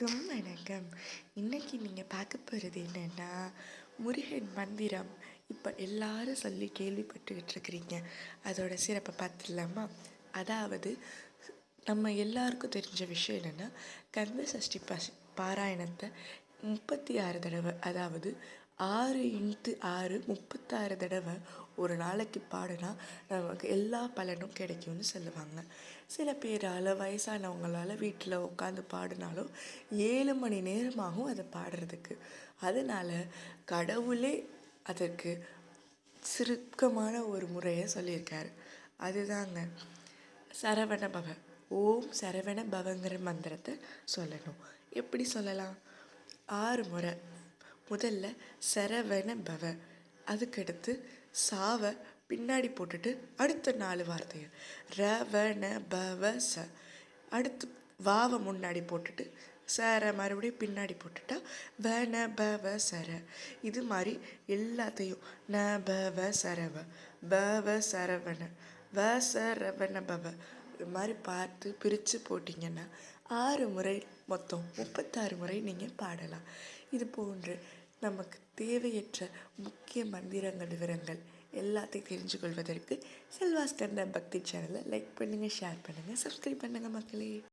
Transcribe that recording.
வணக்கம். இன்னைக்கு நீங்கள் பார்க்க போகிறது என்னென்னா, முருகன் மந்திரம். இப்போ எல்லாரும் சொல்லி கேள்விப்பட்டுக்கிட்டு இருக்கிறீங்க. அதோட சிறப்பை பார்த்துடலாமா? அதாவது நம்ம எல்லாருக்கும் தெரிஞ்ச விஷயம் என்னென்னா, கந்த சஷ்டி பாராயணத்தை 36 தடவை, அதாவது 6x6 36 தடவை ஒரு நாளைக்கு பாடினா நமக்கு எல்லா பலனும் கிடைக்கும்னு சொல்லுவாங்க. சில பேரால், வயசானவங்களால் வீட்டில் உட்காந்து பாடினாலும் 7 மணி நேரமாகும் அதை பாடுறதுக்கு. அதனால் கடவுளே அதற்கு சுருக்கமான ஒரு முறையை சொல்லியிருக்காரு. அதுதாங்க சரவண பவ. ஓம் சரவண பவங்கிற மந்திரத்தை சொல்லணும். எப்படி சொல்லலாம்? 6 முறை. முதல்ல சரவண பவ, அதுக்கடுத்து சாவை பின்னாடி போட்டுட்டு அடுத்த 4 வார்த்தைகள் ரவண பவ ச, அடுத்து வாவை முன்னாடி போட்டுட்டு சர மறுபடியும் பின்னாடி போட்டுட்டா வன பவ சர. இது மாதிரி எல்லாத்தையும் ந பவ சரவ, பவ சரவண, வ சரவண பவ, இது மாதிரி பார்த்து பிரித்து போட்டிங்கன்னா 6 முறை, மொத்தம் 36 முறை நீங்கள் பாடலாம். இது போன்று நமக்கு தேவையற்ற முக்கிய மந்திரங்கள் விவரங்கள் எல்லாத்தையும் தெரிஞ்சு கொள்வதற்கு செல்வாஸ்கந்தா பக்தி சேனலை லைக் பண்ணுங்கள், ஷேர் பண்ணுங்கள், சப்ஸ்கிரைப் பண்ணுங்கள் மக்களே.